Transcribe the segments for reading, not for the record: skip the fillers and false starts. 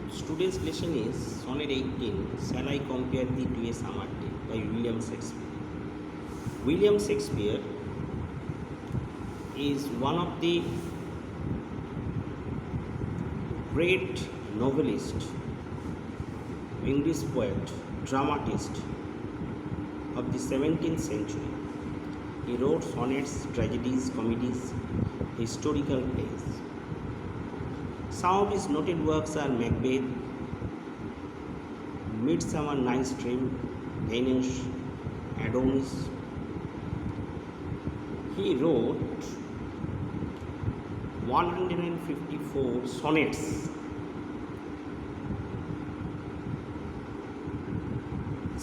Today's lesson is Sonnet 18, Shall I Compare Thee to a Summer Day by William Shakespeare. William Shakespeare is one of the great novelists, English poet, dramatist of the 17th century. He wrote sonnets, tragedies, comedies, historical plays. Some of his noted works are Macbeth, Midsummer Night's Dream, Venus, Adonis. He wrote 154 sonnets.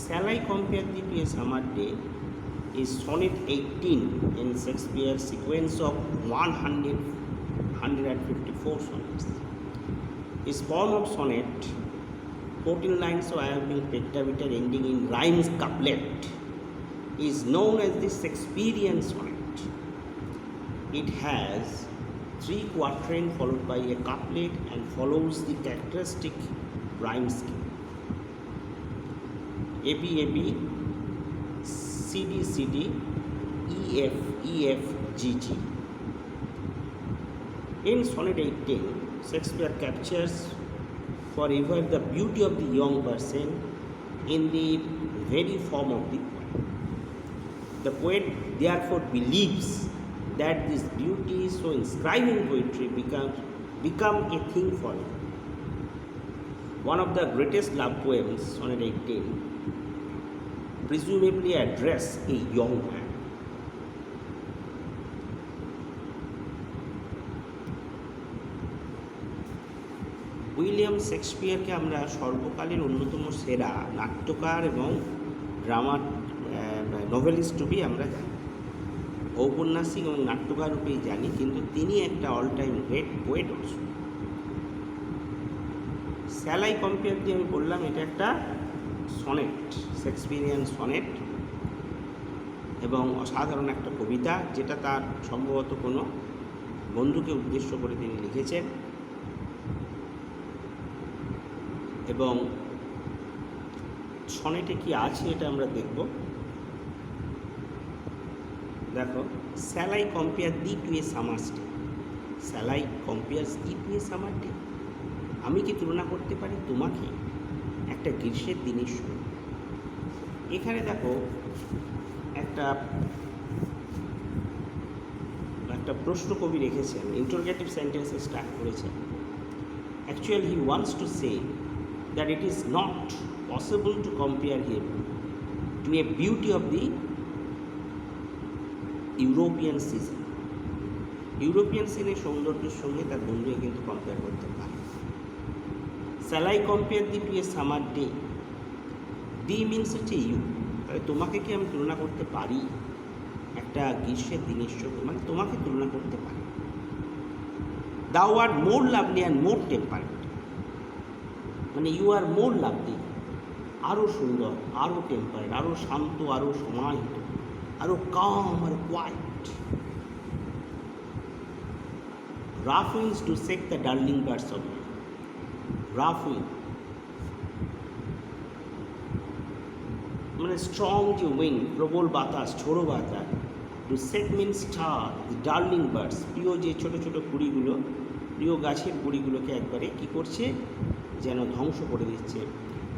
Shall I Compare Thee to a Summer Day is sonnet 18 in Shakespeare's sequence of 154 sonnets. His form of sonnet, 14 lines of iambic pentameter ending in rhymes couplet, is known as the Shakespearean sonnet. It has 3 quatrains followed by a couplet and follows the characteristic rhyme scheme. AB, AB, CD, CD, EF, EF, GG. In sonnet 18, Shakespeare captures forever the beauty of the young person in the very form of the poet. The poet therefore believes that this beauty so inscribed in poetry become a thing for him. One of the greatest love poems, sonnet 18, presumably address a young man. William শেক্সপিয়ারকে আমরা সর্বকালের অন্যতম সেরা নাট্যকার এবং novelist রূপেই আমরা জানি, ঔপন্যাসিক এবং নাট্যকার রূপেই জানি, কিন্তু তিনি একটা all time great poet also. Shall I compare দিয়ে আমি বললাম এটা একটা সনেট, শেক্সপিয়ারিয়ান সনেট, এবং অসাধারণ একটা কবিতা, যেটা তার সম্ভবত কোনো বন্ধুকে উদ্দেশ্য করে তিনি লিখেছেন। এবং সনেটে কি আছে এটা আমরা দেখব। দেখো, shall I compare thee to a summer day, shall I compare thee to a summer day, আমি কি তুলনা করতে পারি তোমাকে একটা গ্রীষ্মের দিনের সঙ্গে। এখানে দেখো একটা প্রশ্ন কবি রেখেছেন, ইন্টারোগেটিভ সেন্টেন্সে স্টার্ট করেছেন। Actually he wants to say that it is not possible to compare him to a beauty of the European season. European সিনের সৌন্দর্যের সঙ্গে তার বন্ধুকে কিন্তু কম্পেয়ার করতে পারে। Shall I compare thee to a summer day? The means হচ্ছে you, তাহলে তোমাকে কি আমি তুলনা করতে পারি একটা গ্রীষ্মের দিনের সঙ্গে, মানে তোমাকে তুলনা করতে পারি। Thou art more lovely and more temperate, মানে ইউ আর মোর লাভলি, আরও সুন্দর, আরও টেম্পারেট, আরও শান্ত, আরও সমাহিত, আরও কাম, আরও quiet. Rough winds to shake the darling birds of me, rough wind মানে স্ট্রং যে উইন্ড, প্রবল বাতাস, ঝোড়ো বাতাস। To shake mean stir the darling birds, প্রিয় যে ছোটো ছোটো কুড়িগুলো, প্রিয় গাছের কুড়িগুলোকে একবারে কী করছে, যেন ধ্বংস করে দিচ্ছে,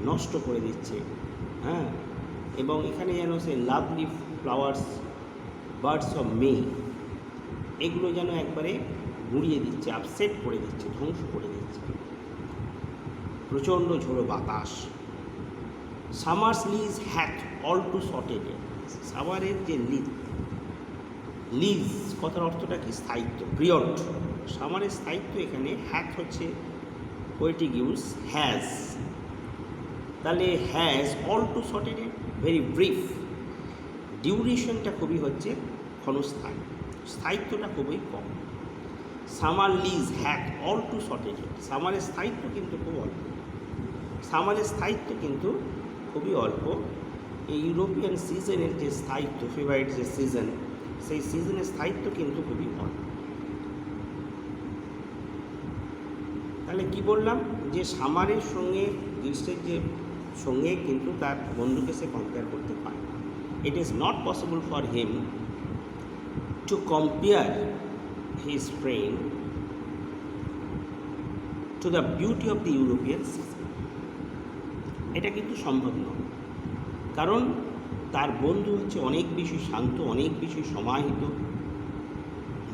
নষ্ট করে দিচ্ছে। হ্যাঁ, এবং এখানে যেন সে lovely flowers, birds of May, এগুলো যেন একবারে গুঁড়িয়ে দিচ্ছে, আপসেট করে দিচ্ছে, ধ্বংস করে দিচ্ছে। প্রচণ্ড ঝোড়ো বাতাস। Summer's lease hath all too shorted, সামারের যে লিজ কথার অর্থটা কি, স্থায়িত্ব, পিরিয়ড। সামারের স্থায়িত্ব এখানে হ্যাথ হচ্ছে পোয়েটিক ইউজ, হ্যাজ, তাহলে has all too shorted, very brief. ডিউরেশনটা খুবই হচ্ছে ক্ষণস্থায়ী, স্থায়িত্বটা খুবই কম। Summer lease hath all too shorted, সামারের স্থায়িত্ব কিন্তু খুব অল্প, সামারের স্থায়িত্ব কিন্তু খুবই অল্প। এই ইউরোপিয়ান সিজনের যে স্থায়িত্ব, ফেভারিট যে সিজন, সেই সিজনের স্থায়িত্ব কিন্তু খুবই অল্প। তাহলে তাহলে কি বললাম যে সামারের সঙ্গে গ্রীষ্মের যে সঙ্গে কিন্তু তার বন্ধুকে সে কম্পেয়ার করতে পারে না। It is not possible for him to compare his friend to the beauty of the European season. এটা কিন্তু সম্ভব নয়, কারণ তার বন্ধু হচ্ছে অনেক বেশি শান্ত, অনেক বেশি সমাহিত,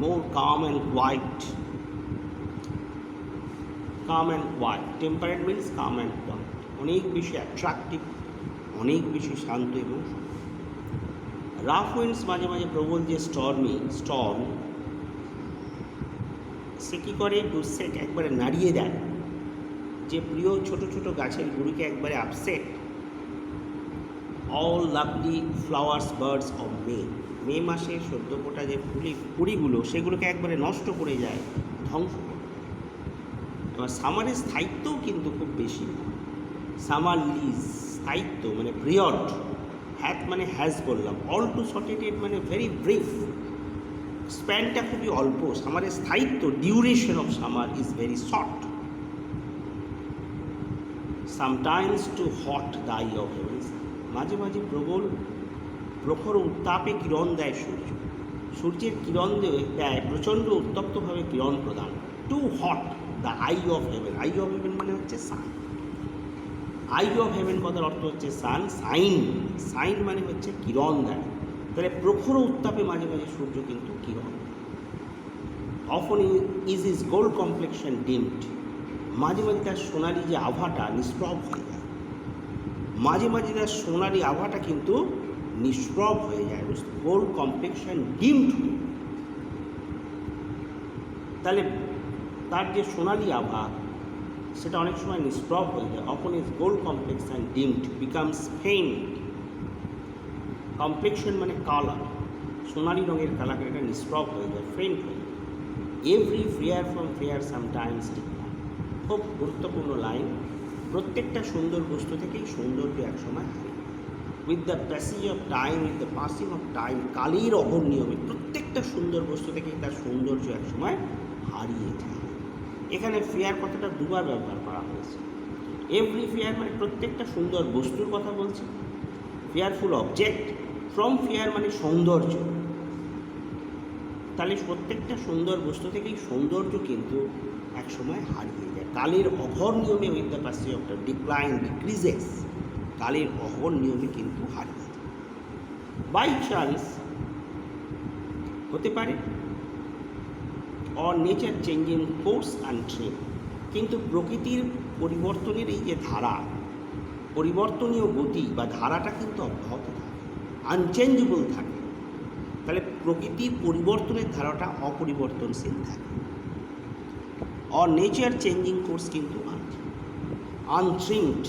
more calm and quiet. Calm and quiet, temperate means calm and quiet, অনেক বেশি অ্যাট্রাকটিভ, অনেক বেশি শান্ত এবং রাফ উইন্ডস মাঝে মাঝে প্রবল যে স্টর্ম সে কী করে টু সেট একবারে নাড়িয়ে দেয় যে প্রিয় ছোট ছোট গাছের গুড়িকে একবারে upset all lovely flowers birds of মে মাসে সদ্য ফোটা যে কুড়িগুলো সেগুলোকে একবারে নষ্ট করে যায়, ধ্বংস করে। এবার সামারের স্থায়িত্বও কিন্তু খুব বেশি না। সামার লিজ স্থায়িত্ব মানে পিরিয়ড, হ্যাথ মানে হ্যাজ বললাম, অল টু শর্টেড মানে ভেরি ব্রিফ, স্প্যানটা খুবই অল্প। সামারের স্থায়িত্ব duration of summer is very short. Sometimes too hot the eye of heavens, মাঝে মাঝে প্রখর উত্তাপে কিরণ দেয় সূর্য, সূর্যের কিরণ দেয় প্রচণ্ড উত্তপ্তভাবে কিরণ প্রদান। Too hot the eye of heaven, eye of heaven মানে হচ্ছে সান, আই অফ হেভেন কথার অর্থ হচ্ছে সান, সাইন মানে হচ্ছে কিরণ দেয়। তাহলে প্রখর উত্তাপে মাঝে মাঝে সূর্য কিন্তু কিরণ দেয়। অফন ইজ গোল্ড কমপ্লেক্সন ডিমড, মাঝে মাঝে তার সোনালি যে আভাটা নিষ্প্রভ হয়ে যায়, মাঝে মাঝে তার সোনালি আভাটা কিন্তু নিষ্প্রভ হয়ে যায়, গোল্ড কমপ্লেক্সন ডিমড। তাহলে তার যে সোনালি আভা সেটা অনেক সময় নিষ্প্রভ হয়ে যায়। Often is gold complexion dimmed becomes faint, complexion মানে কালার, সোনালি রঙের কালার এটা নিষ্প্রভ হয়ে যায়, ফেইন্ট হয়ে যায়। Every fair from fair sometimes decline, খুব গুরুত্বপূর্ণ লাইন। প্রত্যেকটা সুন্দর বস্তু থেকেই সৌন্দর্য একসময় হারিয়ে। With the passage of time, with the passing of time, কালের অহর নিয়মে প্রত্যেকটা সুন্দর বস্তু থেকেই তার সৌন্দর্য একসময় হারিয়ে যায়। এখানে ফেয়ার কথাটা দুবার ব্যবহার করা হয়েছে। এভরি ফেয়ার মানে প্রত্যেকটা সুন্দর বস্তুর কথা বলছে, ফেয়ারফুল অবজেক্ট, ফ্রম ফেয়ার মানে সৌন্দর্য। তাহলে প্রত্যেকটা সুন্দর বস্তু থেকেই সৌন্দর্য কিন্তু একসময় হারিয়ে যায়। কালের অঘর নিয়মে with the passage of decline decreases, কালের অঘর নিয়মে কিন্তু হারিয়ে যায়। বাই চান্স হতে পারে, or nature changing course and trend, কিন্তু প্রকৃতির পরিবর্তনের এই যে ধারা, পরিবর্তনীয় গতি বা ধারাটা কিন্তু অব্যাহত থাকে, আনচেঞ্জেবল থাকে। তাহলে প্রকৃতির পরিবর্তনের ধারাটা অপরিবর্তনশীল থাকে। অর নেচার চেঞ্জিং কোর্স কিন্তু আনট্রিমড,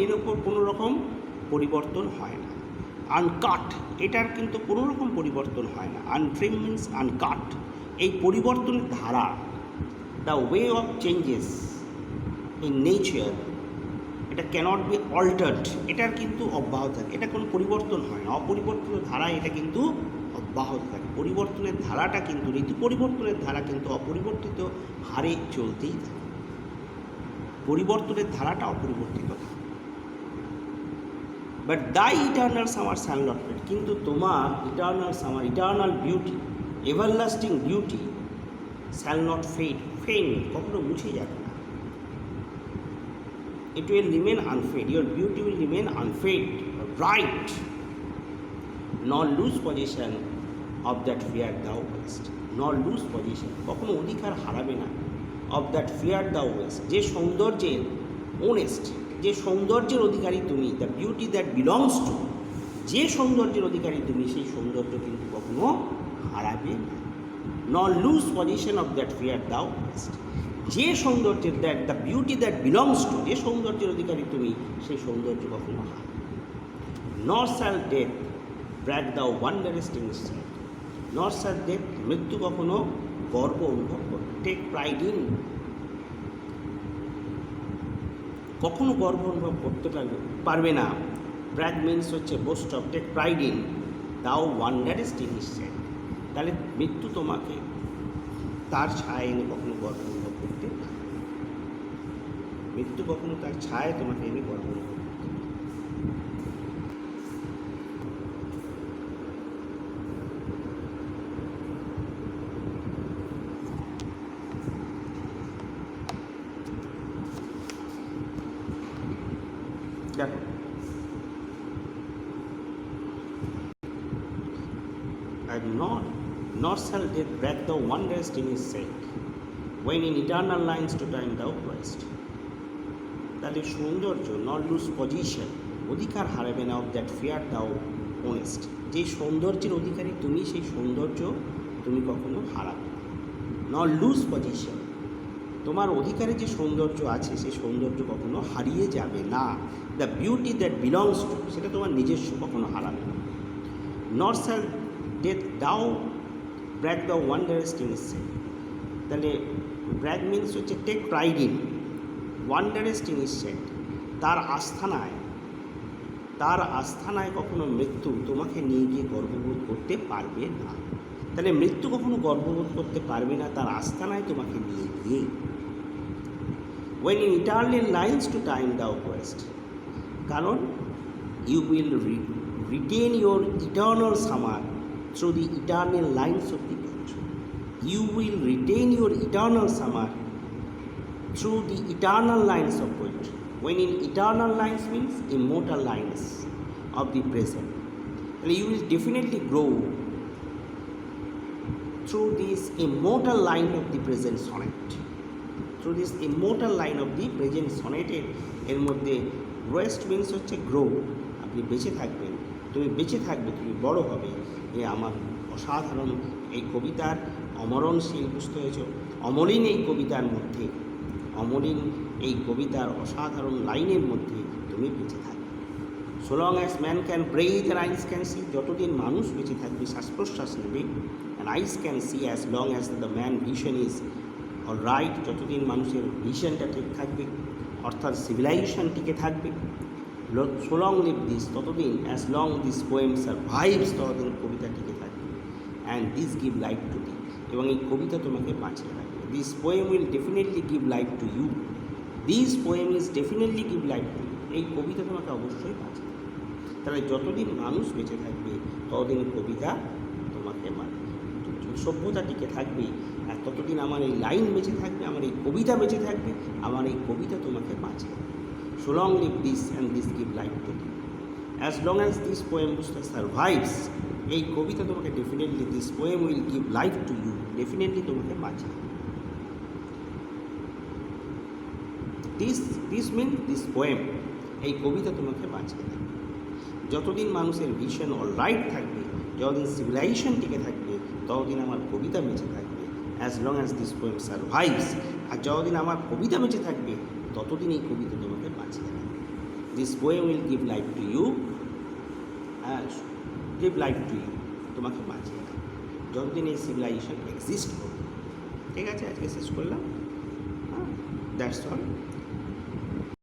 এর ওপর কোনো রকম পরিবর্তন হয় না। আনকাট, এটার কিন্তু কোনো রকম পরিবর্তন হয় না। আনট্রিম মিনস আনকাট, এই পরিবর্তনের ধারা, the way of changes in nature, এটা ক্যানট বি অল্টার্ড, এটার কিন্তু অব্যাহত থাকে, এটা কোনো পরিবর্তন হয় না। অপরিবর্তিত ধারা এটা কিন্তু অব্যাহত থাকে। পরিবর্তনের ধারাটা কিন্তু, ঋতু পরিবর্তনের ধারা কিন্তু অপরিবর্তিত হারে চলতেই থাকে, পরিবর্তনের ধারাটা অপরিবর্তিত থাকে। But the eternal summer shall not fade, কিন্তু তোমার eternal summer, eternal beauty, everlasting beauty shall not fade, কখনো মুছে যাবে না। It will remain unfaded, your beauty will remain unfaded, bright, nor lose possession of that fear thou hast, nor lose possession, কখনো অধিকার হারাবে না, of that fear thou hast, যে সৌন্দর্যের অনেস্ট, যে সৌন্দর্যের অধিকারী তুমি, the beauty that belongs to, যে সৌন্দর্যের অধিকারী তুমি সেই সৌন্দর্য কিন্তু কখনো হারাবে না। nor lose possession of that fear thou hast, যে সৌন্দর্যের, that the beauty that belongs to, যে সৌন্দর্যের অধিকারী তুমি সেই সৌন্দর্য কখনো হয়। Nor shall death brag the wanderest in itself, nor shall death, মৃত্যু কখনো গর্ব অনুভব করবে, টেক প্রাইড ইন, কখনো গর্ব অনুভব করতে পারবে না। ব্র্যাক মিনস হচ্ছে boast of, take pride in, thou wanderest in itself, তাহলে মৃত্যু তোমাকে তার ছায়া এনে কখনো গর্ব অনুভব করতে পারে। মৃত্যু কখনো তার ছায় তোমাকে এনে গর্বণ করবে। দেখো, and nor shall death break the wondrous in his sake, when in eternal lines to time thou Christ. তাহলে সৌন্দর্য, নট লুজ পজিশন, অধিকার হারাবে না অফ দ্যাট ফিয়ার দাও অনেস্ট। যে সৌন্দর্যের অধিকারী তুমি, সেই সৌন্দর্য তুমি কখনো হারাবে না। নট লুজ পজিশন, তোমার অধিকারে যে সৌন্দর্য আছে সেই সৌন্দর্য কখনো হারিয়ে যাবে না। The beauty that belongs two, সেটা তোমার নিজস্ব, কখনো হারাবে না। Not shall death thou brag the wanderest in his self. তাহলে ব্র্যাক মিনস হচ্ছে take pride in, wanderest in his self, তার আস্থানায় কখনো মৃত্যু তোমাকে নিয়ে গিয়ে গর্ববোধ করতে পারবে না। তাহলে মৃত্যু কখনো গর্ববোধ করতে পারবে না তার আস্থানায় তোমাকে নিয়ে গিয়ে। when in eternal lines to time thou quest, কারণ you will retain your eternal summer through the eternal lines of the poetry. You will retain your eternal summer through the eternal lines of poetry. When in eternal lines means immortal lines of the present, and you will definitely grow through this immortal line of the present sonnet. Through this immortal line of the present sonnet, এর মধ্যে rest means হচ্ছে grow, আপনি বেঁচে থাকবেন, তুমি বেঁচে থাকবে, তুমি বড় হবে। এ আমার অসাধারণ এই কবিতার অমরণশীল, বুঝতে হয়েছ, অমলিন এই কবিতার মধ্যে, অমলিন এই কবিতার অসাধারণ লাইনের মধ্যে তুমি বেঁচে থাকবে। so long as man can breathe and eyes can see, যতদিন মানুষ বেঁচে থাকবে, শ্বাস প্রশ্বাস নেবে, and eyes can see, as long as the man vision is all right, যতদিন মানুষের ভিশনটা ঠিক থাকবে, অর্থাৎ সিভিলাইজেশন টিকে থাকবে। so long live this, ততদিন, as long this poem survives, ততদিন কবিতা টিকে থাকবে, and this give life to thee, এবং এই কবিতা তোমাকে বাঁচিয়ে রাখবে। this poem will definitely give life to you, this poem is definitely give life to you, এই কবিতা তোমাকে অবশ্যই বাঁচিয়ে রাখবে। তাহলে যতদিন মানুষ বেঁচে থাকবে ততদিন কবিতা তোমাকে বাঁচিয়ে, সভ্যতা টিকে থাকবে, আর ততদিন আমার এই লাইন বেঁচে থাকবে, আমার এই কবিতা বেঁচে থাকবে, আমার এই কবিতা তোমাকে বাঁচিয়ে রাখবে। so long live this and this give life to thee, as long as this poem survives, এই কবিতা তোমাকে definitely, this poem will give life to you, definitely তোমাকে বাঁচিয়ে রাখবে। this means this poem, এই কবিতা তোমাকে বাঁচিয়ে রাখবে। যতদিন মানুষের ভিশন অল রাইট থাকবে, যতদিন সিভিলাইজেশন টিকে থাকবে, ততদিন আমার কবিতা বেঁচে থাকবে, as long as this poem survives, আর যতদিন আমার কবিতা বেঁচে থাকবে ততদিন এই কবিতা তোমাকে বাঁচিয়ে রাখবে। This poem will give life to you, give life to you, তোমাকে বাঁচিয়ে রাখবে যতদিন এই সিভিলাইজেশন এক্সিস্ট করবে। ঠিক আছে, আজকে শেষ করলাম। That's all.